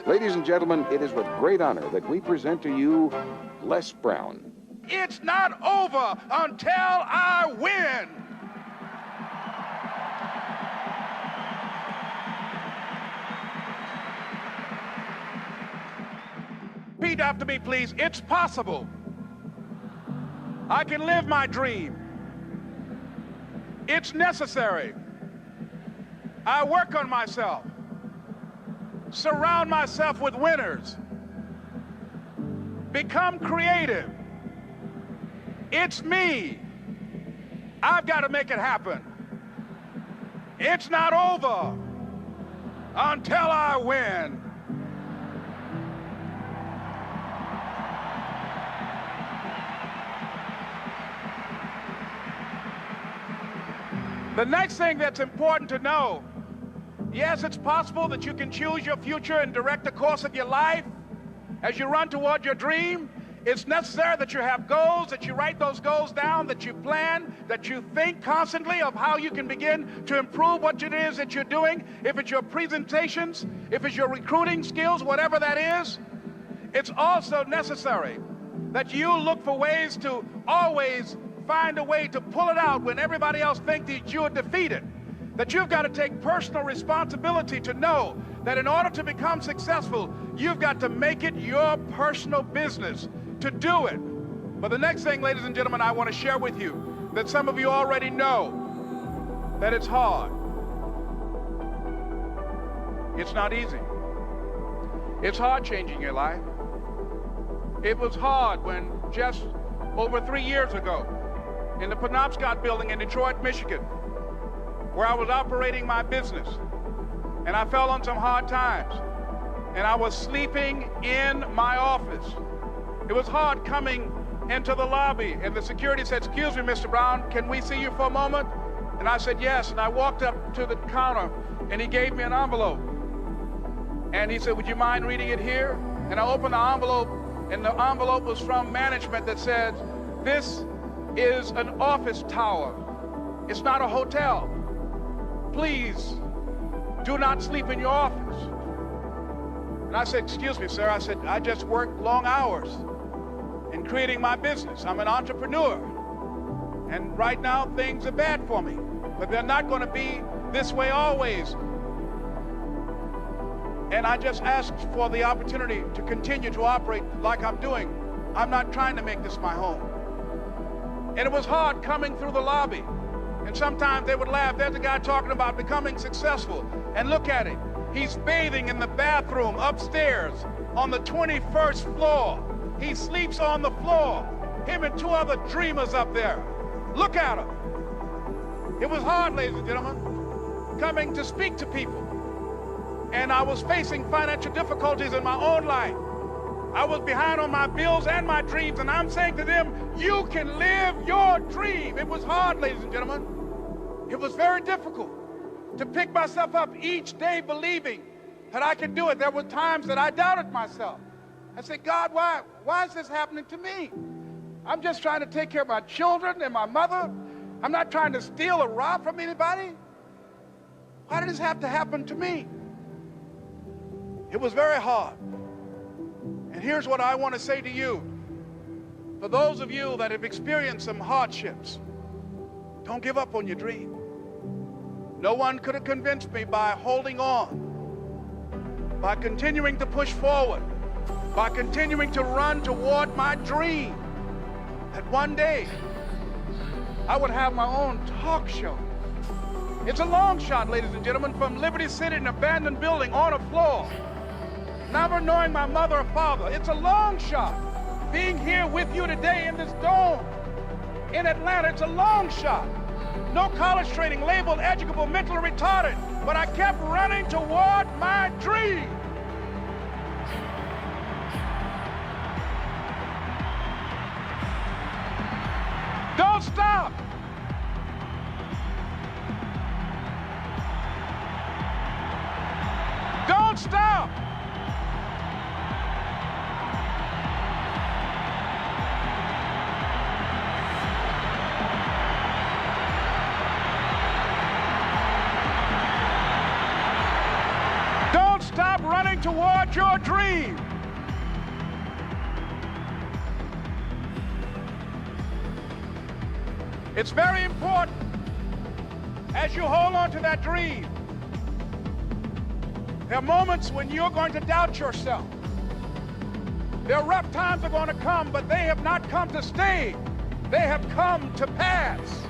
Ladies and gentlemen, it is with great honor that we present to you Les Brown. It's not over until I win. Repeat after me, please. It's possible. I can live my dream. It's necessary. I work on myself. Surround myself with winners. Become creative. It's me. I've got to make it happen. It's not over until I win. The next thing that's important to know, yes, it's possible that you can choose your future and direct the course of your life as you run toward your dream. It's necessary that you have goals, that you write those goals down, that you plan, that you think constantly of how you can begin to improve what it is that you're doing. If it's your presentations, if it's your recruiting skills, whatever that is, it's also necessary that you look for ways to always find a way to pull it out when everybody else thinks that you're defeated. That you've got to take personal responsibility to know that in order to become successful, you've got to make it your personal business to do it. But the next thing, ladies and gentlemen, I want to share with you that some of you already know that it's hard. It's not easy. It's hard changing your life. It was hard when just over 3 years ago, in the Penobscot building in Detroit, Michigan, where I was operating my business, and I fell on some hard times, and I was sleeping in my office. It was hard coming into the lobby, and the security said, "Excuse me, Mr. Brown, can we see you for a moment?" And I said, "Yes," and I walked up to the counter, and he gave me an envelope, and he said, "Would you mind reading it here?" And I opened the envelope, and the envelope was from management that said, "This is an office tower. It's not a hotel. Please do not sleep in your office." And I said, "Excuse me, sir." I said, "I just work long hours in creating my business. I'm an entrepreneur. And right now things are bad for me, but they're not going to be this way always. And I just asked for the opportunity to continue to operate like I'm doing. I'm not trying to make this my home." And it was hard coming through the lobby. And sometimes they would laugh. There's a guy talking about becoming successful. And look at him. He's bathing in the bathroom upstairs on the 21st floor. He sleeps on the floor. Him and 2 other dreamers up there. Look at him. It was hard, ladies and gentlemen, coming to speak to people. And I was facing financial difficulties in my own life. I was behind on my bills and my dreams, and I'm saying to them, you can live your dream. It was hard, ladies and gentlemen. It was very difficult to pick myself up each day believing that I could do it. There were times that I doubted myself. I said, "God, why is this happening to me? I'm just trying to take care of my children and my mother. I'm not trying to steal or rob from anybody. Why did this have to happen to me?" It was very hard. And here's what I want to say to you. For those of you that have experienced some hardships, don't give up on your dream. No one could have convinced me by holding on, by continuing to push forward, by continuing to run toward my dream, that one day I would have my own talk show. It's a long shot, ladies and gentlemen, from Liberty City, an abandoned building on a floor, never knowing my mother or father. It's a long shot. Being here with you today in this dome in Atlanta, it's a long shot. No college training, labeled educable, mentally retarded, but I kept running toward my dream. Don't stop. Don't stop. Don't stop running toward your dream. It's very important as you hold on to that dream. There are moments when you're going to doubt yourself. There are rough times that are going to come, but they have not come to stay. They have come to pass.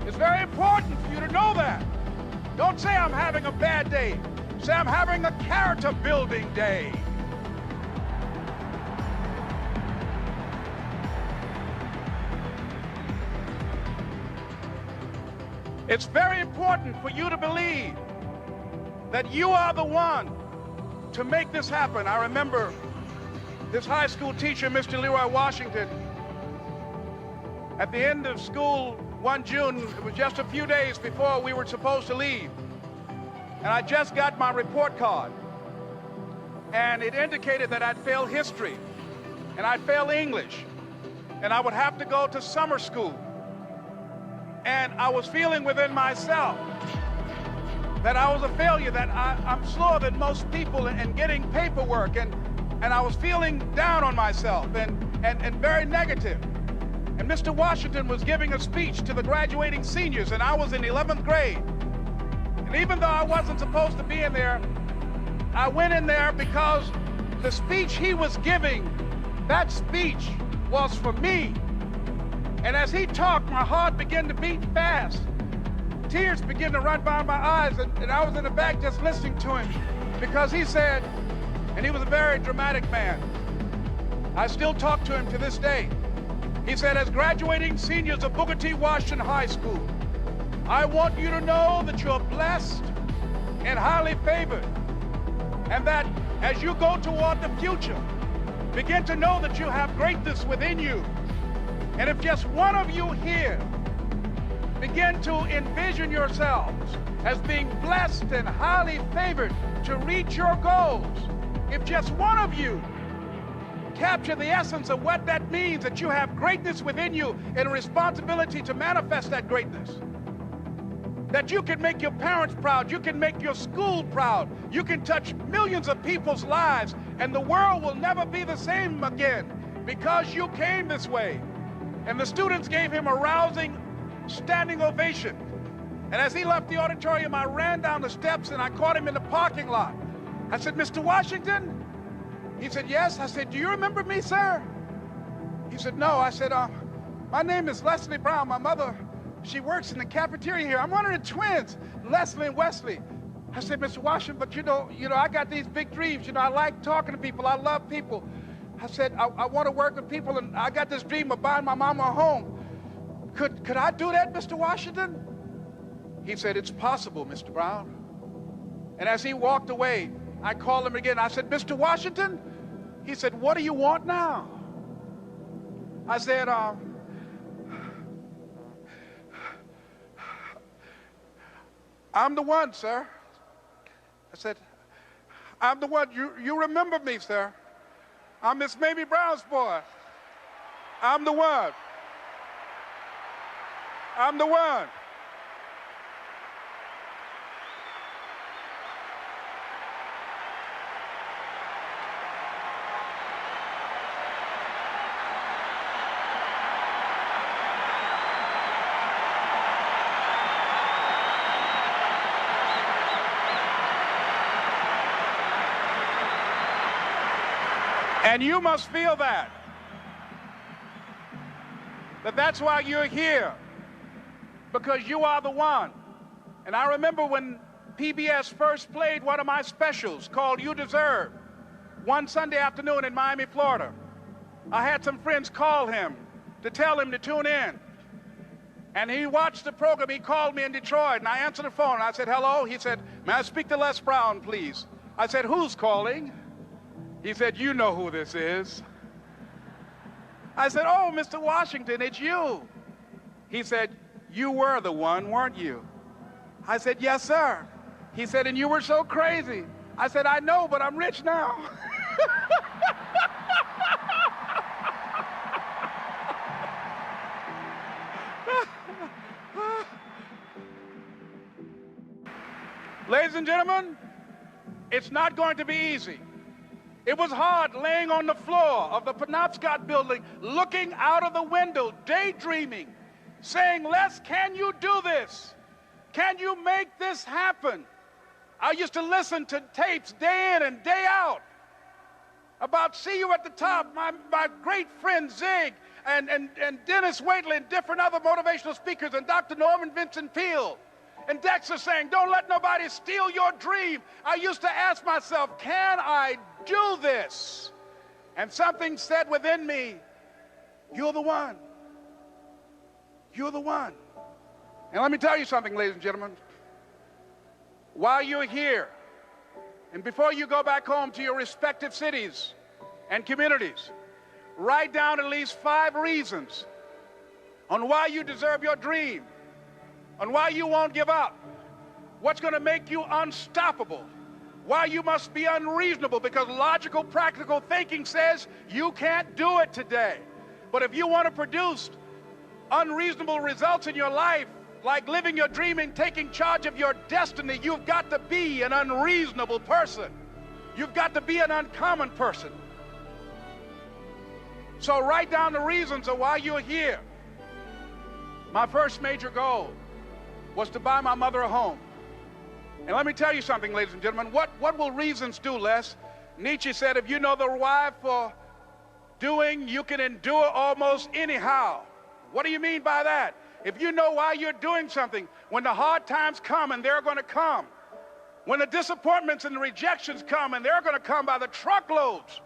It's very important for you to know that. Don't say I'm having a bad day. Say I'm having a character building day. It's very important for you to believe that you are the one to make this happen. I remember this high school teacher, Mr. Leroy Washington, at the end of school one June, it was just a few days before we were supposed to leave, and I just got my report card, and it indicated that I'd failed history, and I'd failed English, and I would have to go to summer school. And I was feeling within myself that I was a failure, that I'm slower than most people in getting paperwork, and I was feeling down on myself and very negative. And Mr. Washington was giving a speech to the graduating seniors, and I was in 11th grade. And even though I wasn't supposed to be in there, I went in there because the speech he was giving, that speech was for me. And as he talked, my heart began to beat fast. Tears began to run down my eyes, and I was in the back just listening to him because he said, and he was a very dramatic man. I still talk to him to this day. He said, as graduating seniors of Booker T. Washington High School, I want you to know that you're blessed and highly favored, and that as you go toward the future, begin to know that you have greatness within you. And if just one of you here begin to envision yourselves as being blessed and highly favored to reach your goals, if just one of you capture the essence of what that means, that you have greatness within you and a responsibility to manifest that greatness, that you can make your parents proud, you can make your school proud, you can touch millions of people's lives, and the world will never be the same again because you came this way. And the students gave him a rousing standing ovation. And as he left the auditorium, I ran down the steps and I caught him in the parking lot. I said, Mr. Washington? He said, yes. I said, do you remember me, sir? He said, no. I said, my name is Leslie Brown. My mother, she works in the cafeteria here. I'm one of the twins, Leslie and Wesley. I said, Mr. Washington, but you know, I got these big dreams. You know, I like talking to people. I love people. I said, I want to work with people, and I got this dream of buying my mama a home. Could I do that, Mr. Washington? He said, it's possible, Mr. Brown. And as he walked away, I called him again. I said, Mr. Washington? He said, what do you want now? I said, I'm the one, sir. I said, I'm the one. You remember me, sir. I'm Miss Mamie Brown's boy. I'm the one. I'm the one. And you must feel that that's why you're here, because you are the one. And I remember when PBS first played one of my specials called You Deserve, one Sunday afternoon in Miami, Florida. I had some friends call him to tell him to tune in. And he watched the program. He called me in Detroit, and I answered the phone. I said, hello. He said, may I speak to Les Brown, please? I said, who's calling? He said, you know who this is. I said, oh, Mr. Washington, it's you. He said, you were the one, weren't you? I said, yes, sir. He said, and you were so crazy. I said, I know, but I'm rich now. Ladies and gentlemen, It's not going to be easy. It was hard laying on the floor of the Penobscot building, looking out of the window, daydreaming, saying, Les, can you do this? Can you make this happen? I used to listen to tapes day in and day out about See You at the Top, my great friend Zig and Dennis Waitley and different other motivational speakers and Dr. Norman Vincent Peale and Dexter saying, don't let nobody steal your dream. I used to ask myself, can I do this? And something said within me, you're the one. You're the one. And let me tell you something, ladies and gentlemen. While you're here, and before you go back home to your respective cities and communities, write down at least 5 reasons on why you deserve your dream, on why you won't give up, what's going to make you unstoppable, why you must be unreasonable, because logical, practical thinking says you can't do it today. But if you want to produce unreasonable results in your life, like living your dream and taking charge of your destiny, you've got to be an unreasonable person. You've got to be an uncommon person. So write down the reasons of why you're here. My first major goal was to buy my mother a home. And let me tell you something, ladies and gentlemen. What will reasons do, Les? Nietzsche said, if you know the why for doing, you can endure almost anyhow. What do you mean by that? If you know why you're doing something, when the hard times come, and they're going to come, when the disappointments and the rejections come, and they're going to come by the truckloads,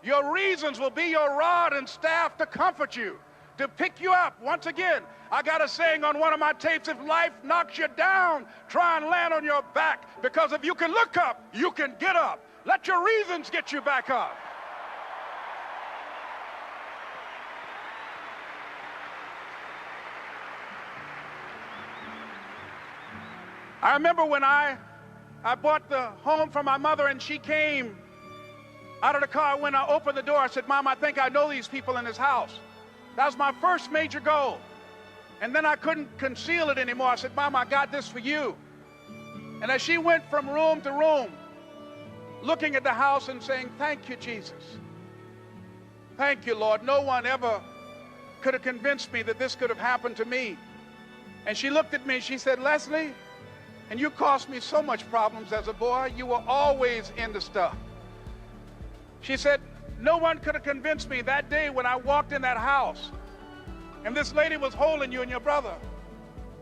your reasons will be your rod and staff to comfort you, to pick you up. Once again, I got a saying on one of my tapes, if life knocks you down, try and land on your back, because if you can look up, you can get up. Let your reasons get you back up. I remember when I bought the home for my mother and she came out of the car. When I opened the door, I said, Mom, I think I know these people in this house. That was my first major goal. And then I couldn't conceal it anymore. I said, Mom, I got this for you. And as she went from room to room, looking at the house and saying, thank you, Jesus. Thank you, Lord. No one ever could have convinced me that this could have happened to me. And she looked at me and she said, Leslie, and you caused me so much problems as a boy. You were always into stuff. She said, no one could have convinced me that day when I walked in that house and this lady was holding you and your brother.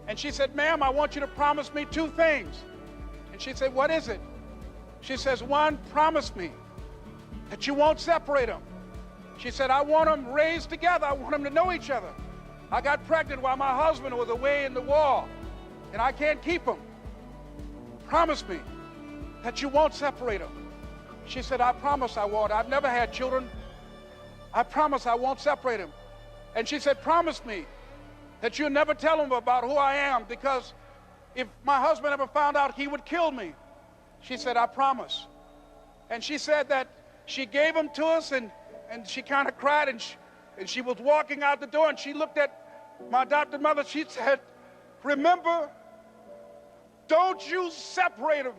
And she said, ma'am, I want you to promise me 2 things. And she said, what is it? She says, 1, promise me that you won't separate them. She said, I want them raised together. I want them to know each other. I got pregnant while my husband was away in the war, and I can't keep them. Promise me that you won't separate them. She said, I promise I won't. I've never had children. I promise I won't separate them. And she said, promise me that you'll never tell them about who I am, because if my husband ever found out, he would kill me. She said, I promise. And she said that she gave them to us, and she kind of cried, and she was walking out the door, and she looked at my adopted mother. She said, remember, don't you separate them.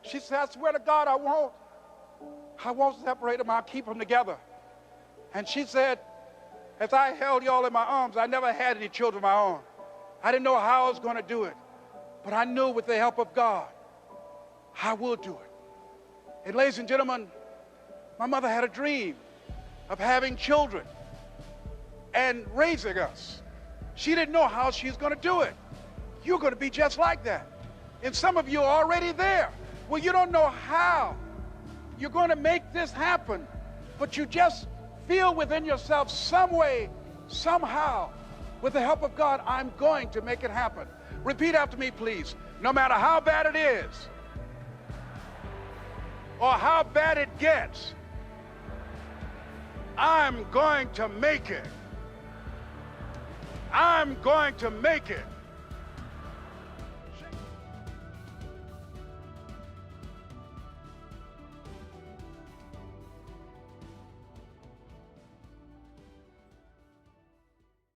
She said, I swear to God, I won't separate them. I'll keep them together. And she said, as I held y'all in my arms, I never had any children of my own. I didn't know how I was going to do it, but I knew with the help of God, I will do it. And ladies and gentlemen, my mother had a dream of having children and raising us. She didn't know how she was going to do it. You're going to be just like that. And some of you are already there. Well, you don't know how you're going to make this happen, but you just feel within yourself some way, somehow, with the help of God, I'm going to make it happen. Repeat after me, please. No matter how bad it is or how bad it gets, I'm going to make it. I'm going to make it.